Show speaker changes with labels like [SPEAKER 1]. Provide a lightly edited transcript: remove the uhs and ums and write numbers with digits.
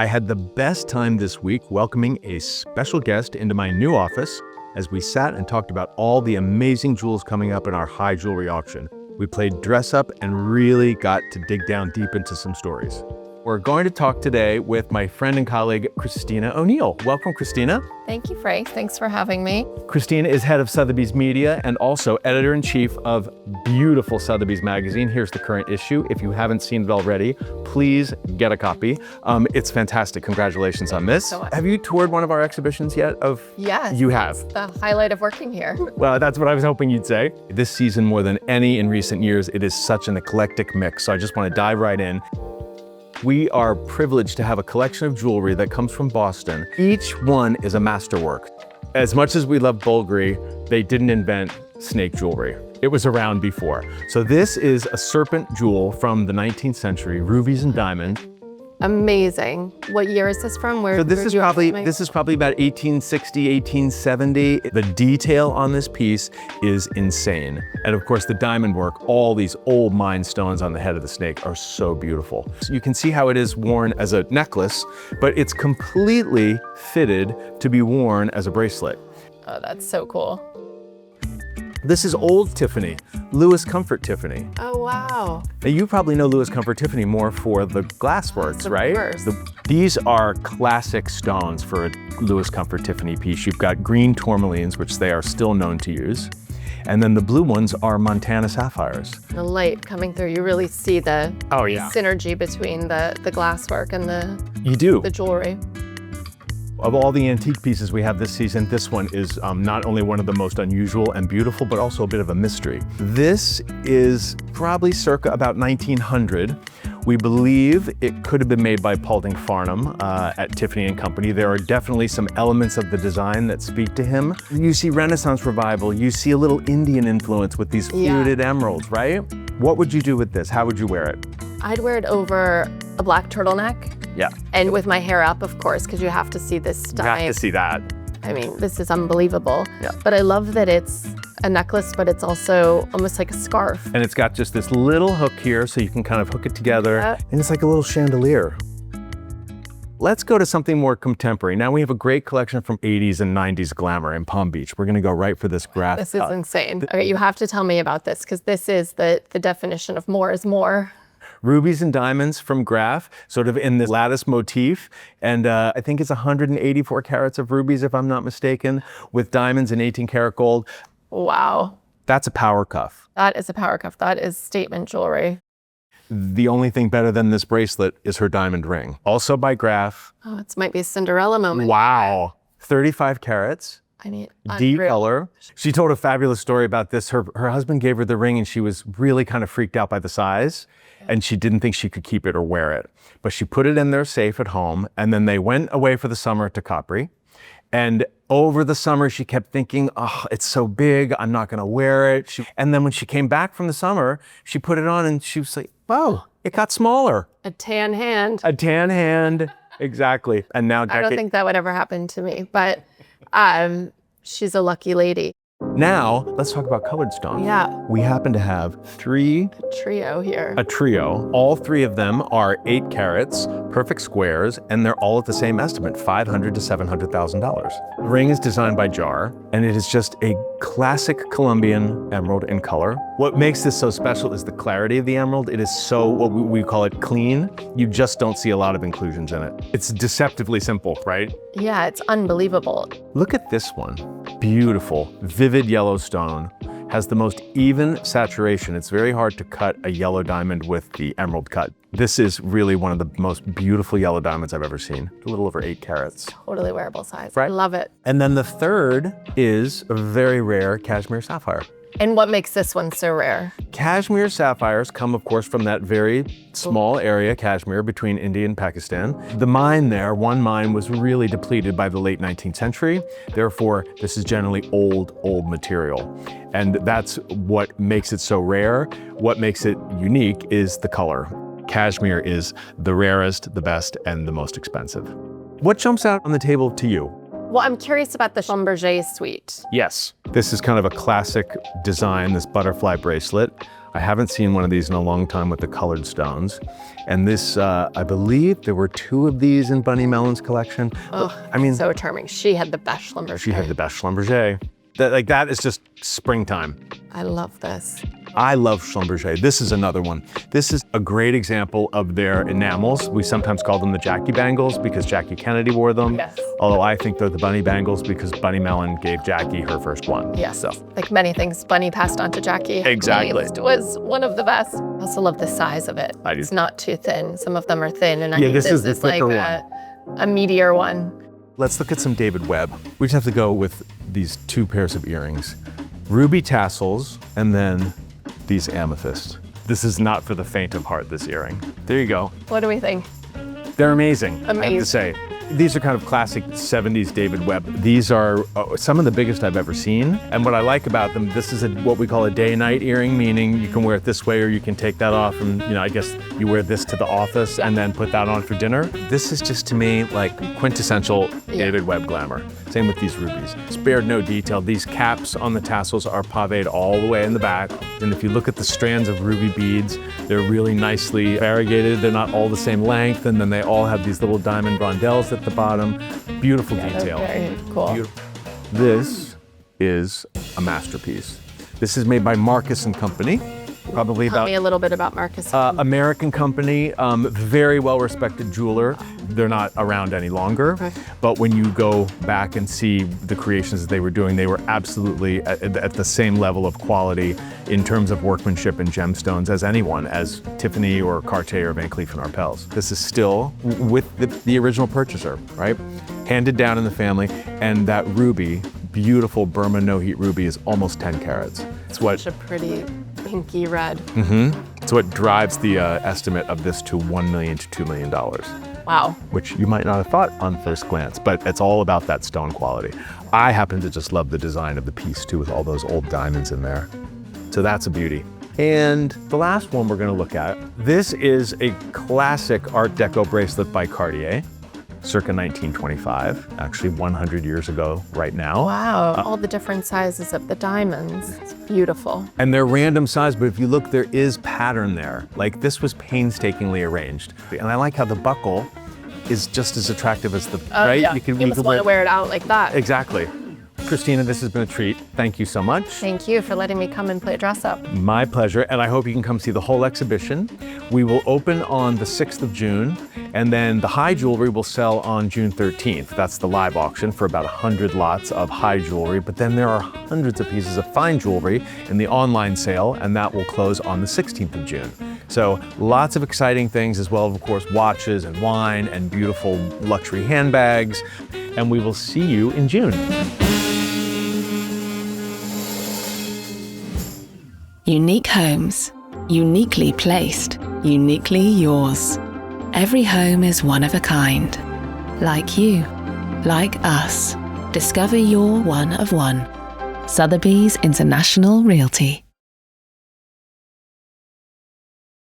[SPEAKER 1] I had the best time this week welcoming a special guest into my new office as we sat and talked about all the amazing jewels coming up in our high jewelry auction. We played dress up and really got to dig down deep into some stories. We're going to talk today with my friend and colleague, Kristina O'Neill. Welcome, Kristina.
[SPEAKER 2] Thank you, Frank. Thanks for having me.
[SPEAKER 1] Kristina is head of Sotheby's Media and also editor-in-chief of beautiful Sotheby's magazine. Here's the current issue. If you haven't seen it already, please get a copy. It's fantastic. Congratulations on this. Have you toured one of our exhibitions yet?
[SPEAKER 2] Yes.
[SPEAKER 1] You have.
[SPEAKER 2] It's the highlight of working here.
[SPEAKER 1] Well, that's what I was hoping you'd say. This season, more than any in recent years, it is such an eclectic mix. So I just want to dive right in. We are privileged to have a collection of jewelry that comes from Boston. Each one is a masterwork. As much as we love Bulgari, they didn't invent snake jewelry. It was around before. So this is a serpent jewel from the 19th century, rubies and diamonds.
[SPEAKER 2] Amazing. What year is this from?
[SPEAKER 1] So this is probably about 1860, 1870. The detail on this piece is insane. And of course the diamond work, all these old mine stones on the head of the snake are so beautiful. So you can see how it is worn as a necklace, but it's completely fitted to be worn as a bracelet.
[SPEAKER 2] Oh, that's so cool.
[SPEAKER 1] This is old Tiffany, Louis Comfort Tiffany.
[SPEAKER 2] Oh, wow.
[SPEAKER 1] Now you probably know Louis Comfort Tiffany more for the glassworks, right? These are classic stones for a Louis Comfort Tiffany piece. You've got green tourmalines, which they are still known to use. And then the blue ones are Montana sapphires.
[SPEAKER 2] The light coming through, you really see the synergy between the glasswork and the jewelry.
[SPEAKER 1] Of all the antique pieces we have this season, this one is not only one of the most unusual and beautiful, but also a bit of a mystery. This is probably circa about 1900. We believe it could have been made by Paulding Farnham at Tiffany & Company. There are definitely some elements of the design that speak to him. You see Renaissance revival, you see a little Indian influence with these fluted emeralds, right? What would you do with this? How would you wear it?
[SPEAKER 2] I'd wear it over a black turtleneck.
[SPEAKER 1] Yeah.
[SPEAKER 2] And with my hair up, of course, because you have to see this style.
[SPEAKER 1] You have to see that.
[SPEAKER 2] I mean, this is unbelievable.
[SPEAKER 1] Yeah.
[SPEAKER 2] But I love that it's a necklace, but it's also almost like a scarf.
[SPEAKER 1] And it's got just this little hook here, so you can kind of hook it together. And it's like a little chandelier. Let's go to something more contemporary. Now we have a great collection from 80s and 90s glamour in Palm Beach. We're gonna go right for this graph.
[SPEAKER 2] This is insane. Okay, you have to tell me about this, because this is the definition of more is more.
[SPEAKER 1] Rubies and diamonds from Graff, sort of in this lattice motif. And I think it's 184 carats of rubies, if I'm not mistaken, with diamonds and 18 karat gold.
[SPEAKER 2] Wow.
[SPEAKER 1] That's a power cuff.
[SPEAKER 2] That is a power cuff. That is statement jewelry.
[SPEAKER 1] The only thing better than this bracelet is her diamond ring. Also by Graff.
[SPEAKER 2] Oh, it might be a Cinderella moment.
[SPEAKER 1] Wow. 35 carats.
[SPEAKER 2] I mean,
[SPEAKER 1] deep color. She told a fabulous story about this. Her husband gave her the ring and she was really kind of freaked out by the size. And she didn't think she could keep it or wear it. But she put it in their safe at home, and then they went away for the summer to Capri. And over the summer, she kept thinking, oh, it's so big, I'm not gonna wear it. And then when she came back from the summer, she put it on and she was like, oh, it got smaller.
[SPEAKER 2] A tan hand.
[SPEAKER 1] A tan hand, exactly. And now
[SPEAKER 2] I don't think that would ever happen to me, but she's a lucky lady.
[SPEAKER 1] Now, let's talk about colored stones.
[SPEAKER 2] Yeah.
[SPEAKER 1] We happen to have
[SPEAKER 2] A trio here.
[SPEAKER 1] A trio. All three of them are 8 carats, perfect squares, and they're all at the same estimate, $500,000 to $700,000. The ring is designed by Jar, and it is just a classic Colombian emerald in color. What makes this so special is the clarity of the emerald. It is so, what we call it, clean. You just don't see a lot of inclusions in it. It's deceptively simple, right?
[SPEAKER 2] Yeah, it's unbelievable.
[SPEAKER 1] Look at this one. Beautiful, vivid yellow stone. Has the most even saturation. It's very hard to cut a yellow diamond with the emerald cut. This is really one of the most beautiful yellow diamonds I've ever seen. A little over 8 carats.
[SPEAKER 2] Totally wearable size.
[SPEAKER 1] Right?
[SPEAKER 2] I love it.
[SPEAKER 1] And then the third is a very rare cashmere sapphire.
[SPEAKER 2] And what makes this one so rare?
[SPEAKER 1] Cashmere sapphires come, of course, from that very small area, Kashmir, between India and Pakistan. The mine there, one mine, was really depleted by the late 19th century. Therefore, this is generally old material. And that's what makes it so rare. What makes it unique is the color. Cashmere is the rarest, the best, and the most expensive. What jumps out on the table to you?
[SPEAKER 2] Well, I'm curious about the Schlumberger suite.
[SPEAKER 1] Yes. This is kind of a classic design, this butterfly bracelet. I haven't seen one of these in a long time with the colored stones. And this, I believe there were 2 of these in Bunny Mellon's collection.
[SPEAKER 2] Oh, I mean, so charming. She had the best Schlumberger.
[SPEAKER 1] She had the best Schlumberger. That is just springtime.
[SPEAKER 2] I love this.
[SPEAKER 1] I love Schlumberger. This is another one. This is a great example of their enamels. We sometimes call them the Jackie bangles because Jackie Kennedy wore them.
[SPEAKER 2] Yes.
[SPEAKER 1] Although I think they're the Bunny bangles because Bunny Mellon gave Jackie her first one.
[SPEAKER 2] Yes.
[SPEAKER 1] So.
[SPEAKER 2] Like many things Bunny passed on to Jackie.
[SPEAKER 1] Exactly.
[SPEAKER 2] It was one of the best. I also love the size of it.
[SPEAKER 1] I do.
[SPEAKER 2] It's not too thin. Some of them are thin, and I think
[SPEAKER 1] this is the thicker
[SPEAKER 2] like a meteor one.
[SPEAKER 1] Let's look at some David Webb. We just have to go with these 2 pairs of earrings. Ruby tassels, and then these amethyst. This is not for the faint of heart, this earring. There you go.
[SPEAKER 2] What do we think?
[SPEAKER 1] They're amazing,
[SPEAKER 2] Amazing.
[SPEAKER 1] I have to say. These are kind of classic 70s David Webb. These are some of the biggest I've ever seen. And what I like about them, this is what we call a day-night earring, meaning you can wear it this way or you can take that off and, I guess you wear this to the office and then put that on for dinner. This is just, to me, like quintessential David Webb glamour. Same with these rubies. Spared no detail. These caps on the tassels are paved all the way in the back. And if you look at the strands of ruby beads, they're really nicely variegated. They're not all the same length, and then they all have these little diamond rondelles at the bottom. Beautiful detail.
[SPEAKER 2] Very cool.
[SPEAKER 1] Beautiful. This is a masterpiece. This is made by Marcus & Company. Probably
[SPEAKER 2] Tell me a little bit about Marcus.
[SPEAKER 1] American company, very well-respected jeweler. They're not around any longer, but when you go back and see the creations that they were doing, they were absolutely at the same level of quality in terms of workmanship and gemstones as anyone, as Tiffany or Cartier or Van Cleef & Arpels. This is still with the original purchaser, right? Handed down in the family, and that ruby, beautiful Burma no-heat ruby, is almost 10 carats. It's what
[SPEAKER 2] such a pretty pinky red.
[SPEAKER 1] It's what drives the estimate of this to $1 million to $2 million.
[SPEAKER 2] Wow.
[SPEAKER 1] Which you might not have thought on first glance, but it's all about that stone quality. I happen to just love the design of the piece too, with all those old diamonds in there. So that's a beauty. And the last one we're gonna look at, this is a classic Art Deco bracelet by Cartier, circa 1925, actually 100 years ago right now.
[SPEAKER 2] Wow, all the different sizes of the diamonds. It's beautiful.
[SPEAKER 1] And they're random size, but if you look, there is pattern there. Like, this was painstakingly arranged. And I like how the buckle is just as attractive as the, right?
[SPEAKER 2] Yeah. You must want to wear it out like that.
[SPEAKER 1] Exactly. Kristina, this has been a treat. Thank you so much.
[SPEAKER 2] Thank you for letting me come and play dress up.
[SPEAKER 1] My pleasure, and I hope you can come see the whole exhibition. We will open on the 6th of June, and then the high jewelry will sell on June 13th. That's the live auction for about 100 lots of high jewelry, but then there are hundreds of pieces of fine jewelry in the online sale, and that will close on the 16th of June. So lots of exciting things, as well as, of course, watches and wine and beautiful luxury handbags, and we will see you in June.
[SPEAKER 3] Unique homes, uniquely placed, uniquely yours. Every home is one of a kind. Like you, like us. Discover your one of one. Sotheby's International Realty.